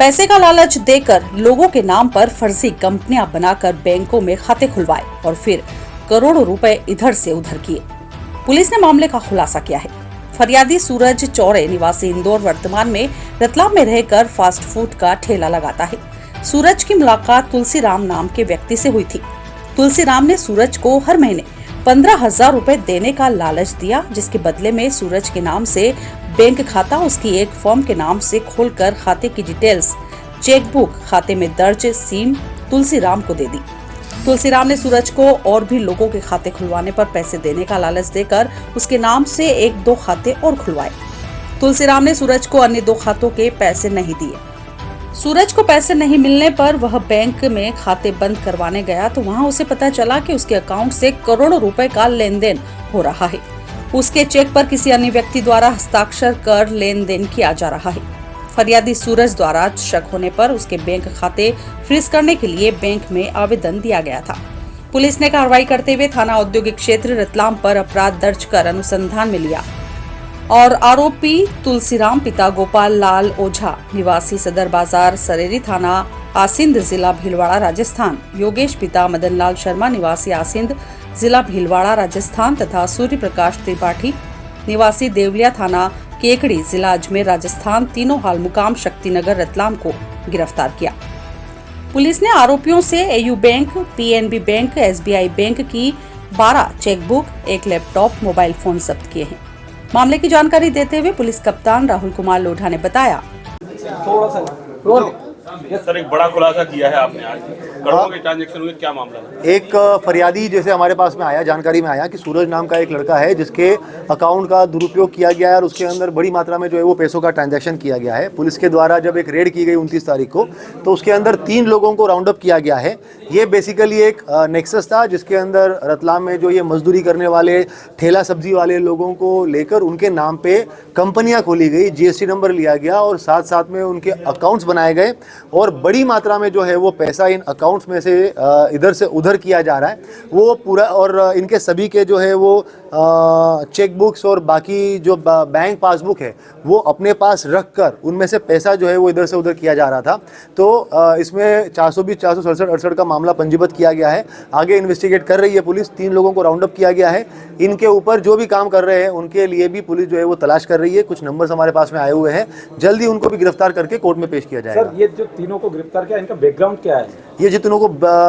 पैसे का लालच देकर लोगों के नाम पर फर्जी कंपनियां बनाकर बैंकों में खाते खुलवाए और फिर करोड़ों रुपए इधर से उधर किए। पुलिस ने मामले का खुलासा किया है। फरियादी सूरज चौरे निवासी इंदौर वर्तमान में रतलाम में रहकर फास्ट फूड का ठेला लगाता है। सूरज की मुलाकात तुलसीराम नाम के व्यक्ति से हुई थी। तुलसीराम ने सूरज को हर महीने 15,000 रुपए देने का लालच दिया, जिसके बदले में सूरज के नाम से बैंक खाता उसकी एक फर्म के नाम से खोलकर खाते की डिटेल्स, चेकबुक, खाते में दर्ज सीम तुलसीराम को दे दी। तुलसीराम ने सूरज को और भी लोगों के खाते खुलवाने पर पैसे देने का लालच देकर उसके नाम से 1-2 खाते और खुलवाए। तुलसीराम ने सूरज को अन्य 2 खातों के पैसे नहीं दिए। सूरज को पैसे नहीं मिलने पर वह बैंक में खाते बंद करवाने गया तो वहां उसे पता चला कि उसके अकाउंट से करोड़ों रुपए का लेन देन हो रहा है। उसके चेक पर किसी अन्य व्यक्ति द्वारा हस्ताक्षर कर लेन देन किया जा रहा है। फरियादी सूरज द्वारा शक होने पर उसके बैंक खाते फ्रीज करने के लिए बैंक में आवेदन दिया गया था। पुलिस ने कार्रवाई करते हुए थाना औद्योगिक क्षेत्र रतलाम पर अपराध दर्ज कर अनुसंधान में लिया और आरोपी तुलसीराम पिता गोपाल लाल ओझा निवासी सदर बाजार सरेरी थाना आसिंद जिला भीलवाड़ा राजस्थान, योगेश पिता मदन लाल शर्मा निवासी आसिंद जिला भीलवाड़ा राजस्थान तथा सूर्य प्रकाश त्रिपाठी निवासी देवलिया थाना केकड़ी जिला अजमेर राजस्थान, तीनों हाल मुकाम शक्तिनगर रतलाम को गिरफ्तार किया। पुलिस ने आरोपियों से AU bank, PNB bank, SBI bank की 12 चेकबुक, 1 लैपटॉप, मोबाइल फोन जब्त किए हैं। मामले की जानकारी देते हुए पुलिस कप्तान राहुल कुमार लोढ़ा ने बताया, सर एक बड़ा खुलासा किया है आपने आज, करोड़ों के ट्रांजैक्शन हुए, क्या मामला है? एक फरियादी जैसे हमारे पास में आया, जानकारी में आया कि सूरज नाम का एक लड़का है जिसके अकाउंट का दुरुपयोग किया गया है और उसके अंदर बड़ी मात्रा में जो है वो पैसों का ट्रांजैक्शन किया गया है। पुलिस के द्वारा जब एक रेड की गई 29 तारीख को तो उसके अंदर 3 लोगों को राउंड अप किया गया है। ये बेसिकली एक नेक्सस था जिसके अंदर रतलाम में जो ये मजदूरी करने वाले ठेला सब्जी वाले लोगों को लेकर उनके नाम पे कंपनियां खोली गई, जीएसटी नंबर लिया गया और साथ साथ में उनके अकाउंट्स बनाए गए और बड़ी मात्रा में जो है वो पैसा इन अकाउंट्स में से इधर से उधर किया जा रहा है वो पूरा। और इनके सभी के जो है वो चेक बुक्स और बाकी जो बैंक पासबुक है वो अपने पास रखकर उनमें से पैसा जो है वो इधर से उधर किया जा रहा था। तो इसमें 420, 467, 68 का मामला पंजीबद्ध किया गया है। आगे इन्वेस्टिगेट कर रही है पुलिस। 3 लोगों को राउंड अप किया गया है। इनके ऊपर जो भी काम कर रहे हैं उनके लिए भी पुलिस जो है वो तलाश कर रही है। कुछ नंबर्स हमारे पास में आए हुए हैं, जल्दी उनको भी गिरफ्तार करके कोर्ट में पेश किया जाएगा। सर, ये जो तीनों को गिरफ्तार किया, इनका बैकग्राउंड क्या है? ये जितनों को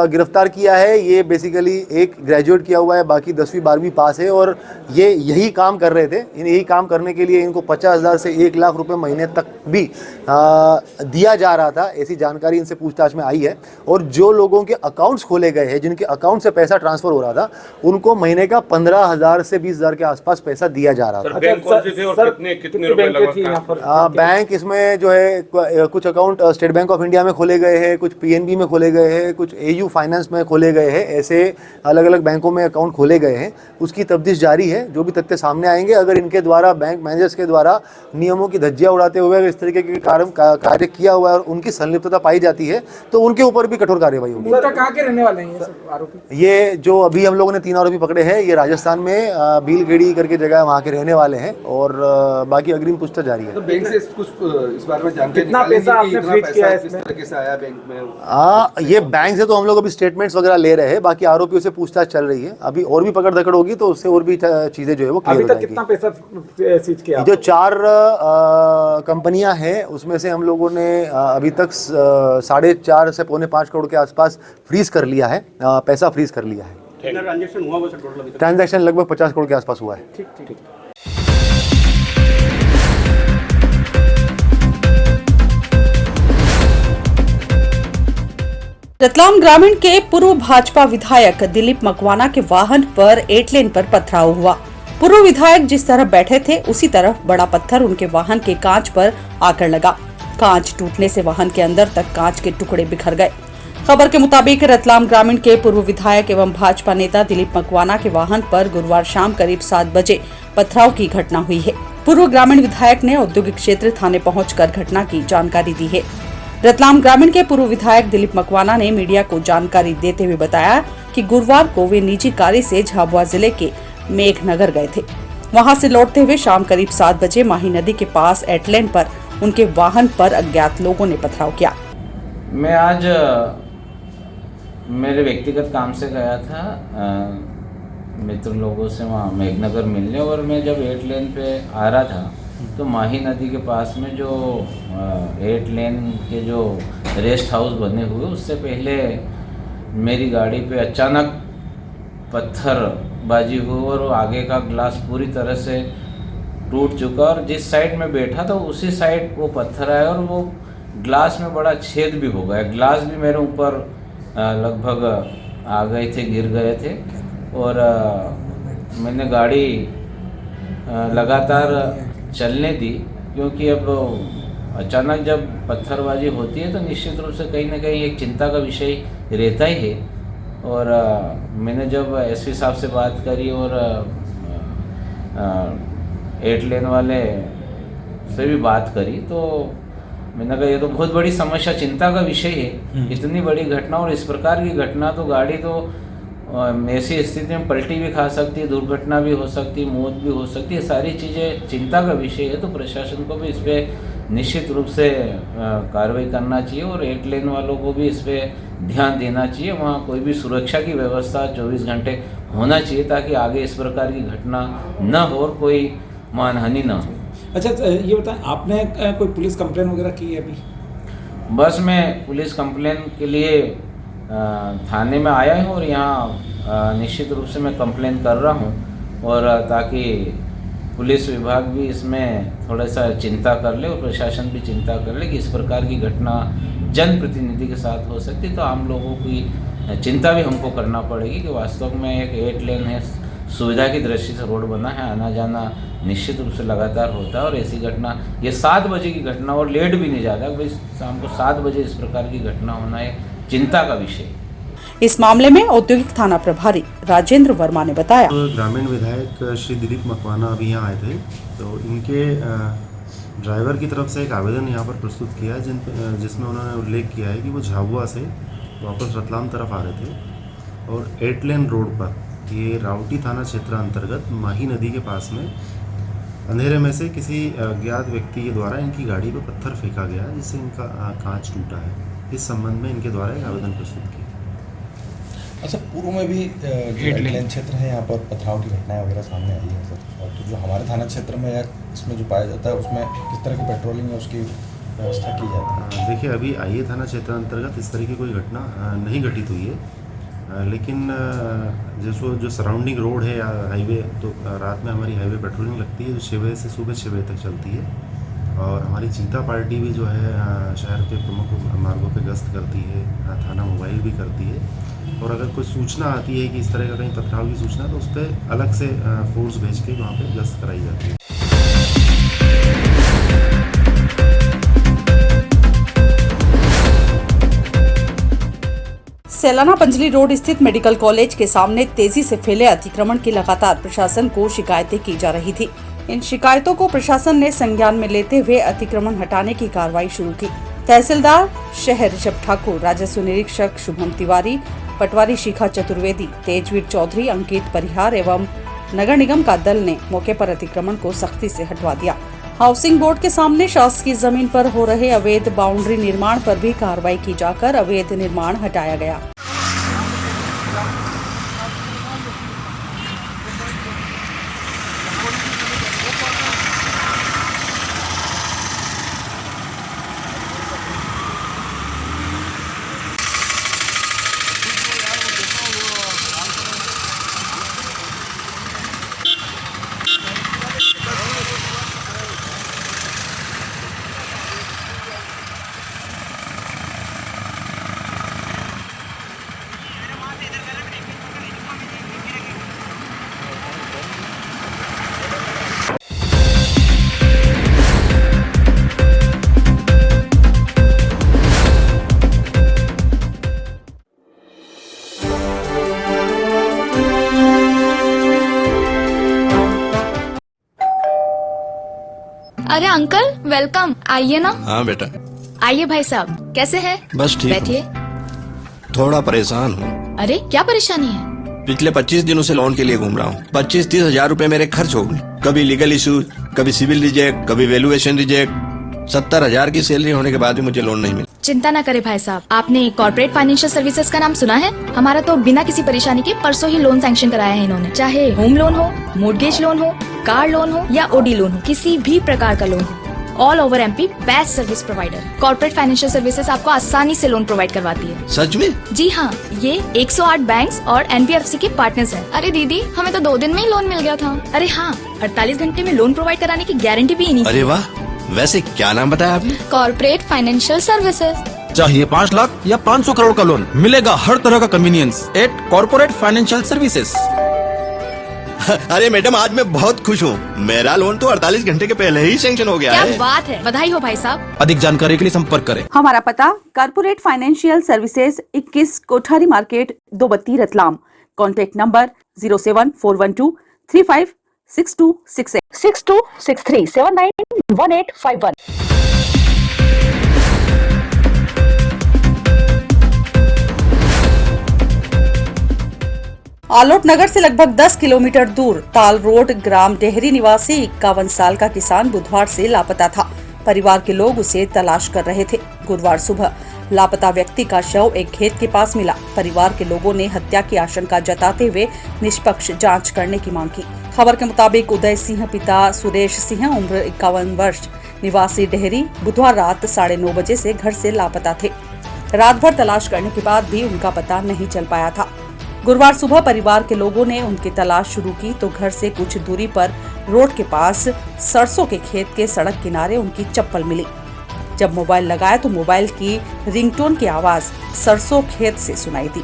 गिरफ्तार किया है ये बेसिकली एक ग्रेजुएट किया हुआ है, बाकी 10वीं 12वीं पास है और ये यही काम कर रहे थे। यही काम करने के लिए इनको 50,000 से 1 लाख रुपए महीने तक भी दिया जा रहा था, ऐसी जानकारी इनसे पूछताछ में आई है। और जो लोगों के अकाउंट्स खोले गए हैं, जिनके अकाउंट से पैसा ट्रांसफर हो रहा था, उनको महीने का 15,000 से 20,000 के आसपास पैसा दिया जा रहा था। बैंक कौन से थे और कितने रुपए लगभग? बैंक इसमें जो है कुछ account state bank of India में खोले गए हैं, कुछ पीएनबी में खोले गए हैं, कुछ एयू फाइनेंस में खोले गए हैं। ऐसे अलग अलग बैंकों में अकाउंट खोले गए हैं। उसकी तफ्तीश जारी है। जो भी तथ्य सामने आएंगे, अगर इनके द्वारा बैंक मैनेजर्स के द्वारा नियमों की धज्जियां उड़ाते हुए अगर इस तरीके के कार्य किया हुआ है और उनकी संलिप्तता पाई जाती है तो उनके ऊपर भी कठोर कार्रवाई होगी। कहाँ के रहने वाले हैं ये सब आरोपी? ये जो अभी हम लोगों ने 3 आरोपी पकड़े हैं ये राजस्थान में भीलखेड़ी करके जगह वहाँ के रहने वाले हैं और बाकी अग्रिम पूछताछ जारी है। तो बैंक से कुछ इस बारे में जानकारी, कितना पैसा आपने फ्रीज किया है इसमें? कैसे आया बैंक में? ये बैंक से तो हम लोग अभी स्टेटमेंट्स वगैरह ले रहे हैं, बाकी आरोपियों से पूछताछ चल रही है। अभी और भी पकड़ धकड़ होगी तो उससे और भी चीजें जो है वो क्लियर हो जाएगी। कितना पैसा सीज किया? जो 4 कंपनियां हैं उसमें से हम लोगों ने अभी तक 4.5 से पौने 5 करोड़ के आसपास फ्रीज कर लिया है, पैसा फ्रीज कर लिया है। ट्रांजैक्शन हुआ वो टोटल? ट्रांजैक्शन लगभग 50 करोड़ के आसपास हुआ है। ठीक। रतलाम ग्रामीण के पूर्व भाजपा विधायक दिलीप मकवाना के वाहन पर 8 लेन पर पथराव हुआ। पूर्व विधायक जिस तरफ बैठे थे उसी तरफ बड़ा पत्थर उनके वाहन के कांच पर आकर लगा। कांच टूटने से वाहन के अंदर तक कांच के टुकड़े बिखर गए। खबर के मुताबिक रतलाम ग्रामीण के पूर्व विधायक एवं भाजपा नेता दिलीप मकवाना के वाहन पर गुरुवार शाम करीब 7 बजे पथराव की घटना हुई है। पूर्व ग्रामीण विधायक ने औद्योगिक क्षेत्र थाने पहुंचकर घटना की जानकारी दी है। रतलाम ग्रामीण के पूर्व विधायक दिलीप मकवाना ने मीडिया को जानकारी देते हुए बताया कि गुरुवार को वे निजी कार्य से झाबुआ जिले के मेघनगर गए थे। वहां से लौटते हुए शाम करीब 7 बजे माही नदी के पास एटलैंड पर उनके वाहन पर अज्ञात लोगों ने पथराव किया। मैं आज मेरे व्यक्तिगत काम से गया था मित्र लोगों से वहाँ मेघनगर मिलने, और मैं जब 8 लेन पे आ रहा था तो माही नदी के पास में जो 8 लेन के जो रेस्ट हाउस बने हुए, उससे पहले मेरी गाड़ी पे अचानक पत्थरबाजी हुई और आगे का ग्लास पूरी तरह से टूट चुका, और जिस साइड में बैठा था उसी साइड वो पत्थर आया और वो ग्लास में बड़ा छेद भी हो गया। ग्लास भी मेरे ऊपर लगभग आ गए थे, गिर गए थे, और मैंने गाड़ी लगातार चलने दी, क्योंकि अब अचानक जब पत्थरबाजी होती है तो निश्चित रूप से कहीं ना कहीं एक चिंता का विषय रहता ही है। और मैंने जब एसपी साहब से बात करी और 8 लेन वाले से भी बात करी, तो मैंने कहा ये तो बहुत बड़ी समस्या, चिंता का विषय है। इतनी बड़ी घटना और इस प्रकार की घटना, तो गाड़ी तो ऐसी स्थिति में पलटी भी खा सकती है, दुर्घटना भी हो सकती है, मौत भी हो सकती है, सारी चीज़ें चिंता का विषय है। तो प्रशासन को भी इस पर निश्चित रूप से कार्रवाई करना चाहिए और 8 लेन वालों को भी इस पर ध्यान देना चाहिए। वहाँ कोई भी सुरक्षा की व्यवस्था 24 घंटे होना चाहिए, ताकि आगे इस प्रकार की घटना न हो और कोई मानहानि न हो। अच्छा, ये बताएं, आपने कोई पुलिस कंप्लेन वगैरह की है अभी? बस मैं पुलिस कंप्लेन के लिए थाने में आया हूँ और यहाँ निश्चित रूप से मैं कंप्लेन कर रहा हूँ, और ताकि पुलिस विभाग भी इसमें थोड़ा सा चिंता कर ले और प्रशासन भी चिंता कर ले कि इस प्रकार की घटना जनप्रतिनिधि के साथ हो सकती है। तो आम लोगों की चिंता भी हमको करना पड़ेगी कि वास्तव में एक 8 लेन है, सुविधा की दृष्टि से रोड बना है, आना जाना निश्चित रूप से लगातार होता है। और ऐसी घटना, ये 7 बजे की घटना और लेट भी नहीं जाता, भाई शाम को 7 बजे इस प्रकार की घटना होना है चिंता का विषय। इस मामले में औद्योगिक थाना प्रभारी राजेंद्र वर्मा ने बताया, तो ग्रामीण विधायक श्री दिलीप मकवाना अभी यहाँ आए थे, तो इनके ड्राइवर की तरफ से एक आवेदन यहाँ पर प्रस्तुत किया है, जिसमें उन्होंने उल्लेख किया है कि वो झाबुआ से वापस रतलाम तरफ आ रहे थे और 8 लेन रोड पर, ये रावटी थाना क्षेत्र अंतर्गत माही नदी के पास में अंधेरे में से किसी अज्ञात व्यक्ति के द्वारा इनकी गाड़ी पर पत्थर फेंका गया, जिससे इनका कांच टूटा है। इस संबंध में इनके द्वारा एक आवेदन प्रस्तुत किया। अच्छा, पूर्व में भी जो 8 लेन क्षेत्र है, यहाँ पर पथराव की घटनाएं वगैरह सामने आई है सर, और तो जो हमारे थाना क्षेत्र में या इसमें जो पाया जाता है, उसमें किस तरह की पेट्रोलिंग है उसकी व्यवस्था की जाती है? देखिए, अभी आइए थाना क्षेत्र अंतर्गत इस तरह की कोई घटना नहीं घटित हुई है, लेकिन जो सराउंडिंग रोड है या हाईवे, तो रात में हमारी हाईवे पेट्रोलिंग लगती है, जो 6 बजे से सुबह 6 बजे तक चलती है। और हमारी चीता पार्टी भी जो है शहर के प्रमुख मार्गों पे गश्त करती है, थाना मोबाइल भी करती है, और अगर कोई सूचना आती है कि इस तरह का कहीं पथराव की सूचना, तो उस पर अलग से फोर्स भेज के वहाँ पे गश्त कराई जाती है। सैलाना पंजली रोड स्थित मेडिकल कॉलेज के सामने तेजी से फैले अतिक्रमण की लगातार प्रशासन को शिकायतें की जा रही थी। इन शिकायतों को प्रशासन ने संज्ञान में लेते हुए अतिक्रमण हटाने की कार्रवाई शुरू की। तहसीलदार शहर ऋषभ ठाकुर, राजस्व निरीक्षक शुभम तिवारी, पटवारी शिखा चतुर्वेदी, तेजवीर चौधरी, अंकित परिहार एवं नगर निगम का दल ने मौके पर अतिक्रमण को सख्ती से हटवा दिया। हाउसिंग बोर्ड के सामने शासकीय जमीन पर हो रहे अवैध बाउंड्री निर्माण पर भी कार्रवाई की जाकर अवैध निर्माण हटाया गया। अरे अंकल, वेलकम। आइए ना। हाँ बेटा। आइए भाई साहब, कैसे हैं? बस ठीक। बैठिए। थोड़ा परेशान हूँ। अरे क्या परेशानी है? पिछले 25 दिनों से लोन के लिए घूम रहा हूँ। 25-30 हजार रुपए मेरे खर्च हो गए। कभी लीगल इशू, कभी सिविल रिजेक्ट, कभी वैल्यूएशन रिजेक्ट। 70,000 की सैलरी होने के बाद भी मुझे लोन नहीं मिला। चिंता ना करे भाई साहब, आपने कॉर्पोरेट फाइनेंशियल सर्विसेज का नाम सुना है? हमारा तो बिना किसी परेशानी के परसों ही लोन सैंक्शन कराया है इन्होंने। चाहे होम लोन हो, मोर्गेज लोन हो, कार लोन हो या ओडी लोन हो, किसी भी प्रकार का लोन हो, all over MP best service provider. Corporate financial services आपको आसानी से लोन प्रोवाइड करवाती है। सच में? जी हाँ, ये 108 बैंक्स और NBFC के पार्टनर्स हैं। अरे दीदी, हमें तो 2 दिन में ही लोन मिल गया था। अरे हाँ, 48 घंटे में लोन प्रोवाइड कराने की गारंटी भी इन्हीं की। अरे वाह, वैसे क्या नाम बताया आपने? Corporate financial services. चाहिए 5 लाख या 500 करोड़ का लोन, मिलेगा हर तरह का convenience at corporate financial services. अरे मैडम, आज मैं बहुत खुश हूँ। मेरा लोन तो 48 घंटे के पहले ही सैंक्शन हो गया क्या है। बात है, बधाई हो भाई साहब। अधिक जानकारी के लिए संपर्क करें। हमारा पता corporate financial services 21 Kothari market 232 Ratlam. Contact number 07412356268 6263791851। Alot नगर से लगभग 10 किलोमीटर दूर ताल रोड ग्राम डेहरी निवासी 51 साल का किसान बुधवार से लापता था। परिवार के लोग उसे तलाश कर रहे थे। गुरुवार सुबह लापता व्यक्ति का शव एक खेत के पास मिला। परिवार के लोगों ने हत्या की आशंका जताते हुए निष्पक्ष जांच करने की मांग की। खबर के मुताबिक उदय सिंह पिता सुरेश सिंह उम्र 51 वर्ष निवासी डेहरी बुधवार रात 9:30 बजे से घर से लापता थे। रात भर तलाश करने के बाद भी उनका पता नहीं चल पाया था। गुरुवार सुबह परिवार के लोगों ने उनकी तलाश शुरू की तो घर से कुछ दूरी पर रोड के पास सरसों के खेत के सड़क किनारे उनकी चप्पल मिली। जब मोबाइल लगाया तो मोबाइल की रिंगटोन की आवाज सरसों खेत से सुनाई दी।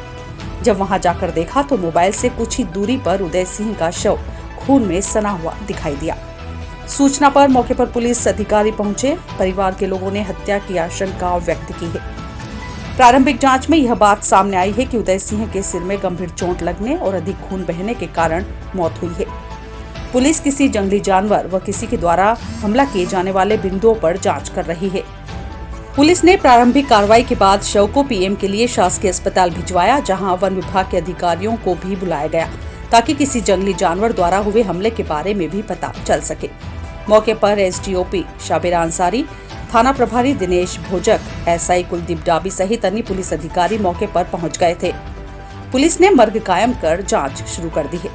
जब वहां जाकर देखा तो मोबाइल से कुछ ही दूरी पर उदय सिंह का शव खून में सना हुआ दिखाई दिया। सूचना पर मौके पर पुलिस अधिकारी पहुंचे। परिवार के लोगों ने हत्या की आशंका व्यक्त की है। प्रारंभिक जांच में यह बात सामने आई है कि उदय सिंह के सिर में गंभीर चोट लगने और अधिक खून बहने के कारण मौत हुई है। पुलिस किसी जंगली जानवर व किसी के द्वारा हमला किए जाने वाले बिंदुओं पर जांच कर रही है। पुलिस ने प्रारंभिक कार्रवाई के बाद शव को पीएम के लिए शासकीय अस्पताल भिजवाया, जहां वन विभाग के अधिकारियों को भी बुलाया गया ताकि किसी जंगली जानवर द्वारा हुए हमले के बारे में भी पता चल सके। मौके पर एसडीओपी शाबिरा अंसारी, थाना प्रभारी दिनेश भोजक, एसआई कुलदीप डाबी सहित अन्य पुलिस अधिकारी मौके पर पहुंच गए थे। पुलिस ने मर्ग कायम कर जांच शुरू कर दी है।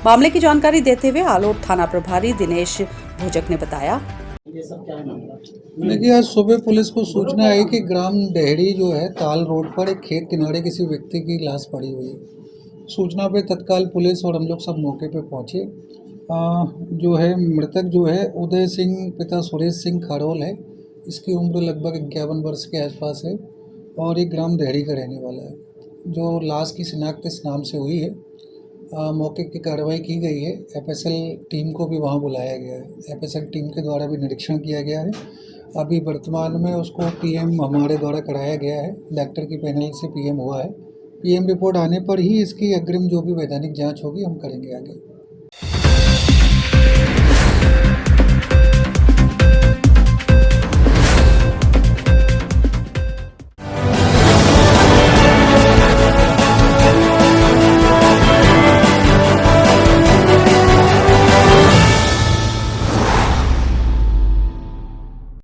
मामले की जानकारी देते हुए आलोट थाना प्रभारी दिनेश भोजक ने बताया, देखिए, आज सुबह पुलिस को सूचना आई कि ग्राम डेहरी जो है ताल रोड पर एक खेत किनारे किसी व्यक्ति की लाश पड़ी हुई है। सूचना पे तत्काल पुलिस और हम लोग सब मौके पे पहुंचे। जो है मृतक जो है उदय सिंह पिता सुरेश सिंह खड़ोल है। इसकी उम्र लगभग 51 वर्ष के आसपास है और एक ग्राम डेहरी का रहने वाला है। जो लाश की शिनाख्त इस नाम से हुई है। मौके की कार्रवाई की गई है। एफएसएल टीम को भी वहां बुलाया गया है। एफएसएल टीम के द्वारा भी निरीक्षण किया गया है। अभी वर्तमान में उसको पीएम हमारे द्वारा कराया गया है। डॉक्टर की पैनल से पीएम हुआ है। पीएम रिपोर्ट आने पर ही इसकी अग्रिम जो भी वैधानिक जांच होगी हम करेंगे आगे।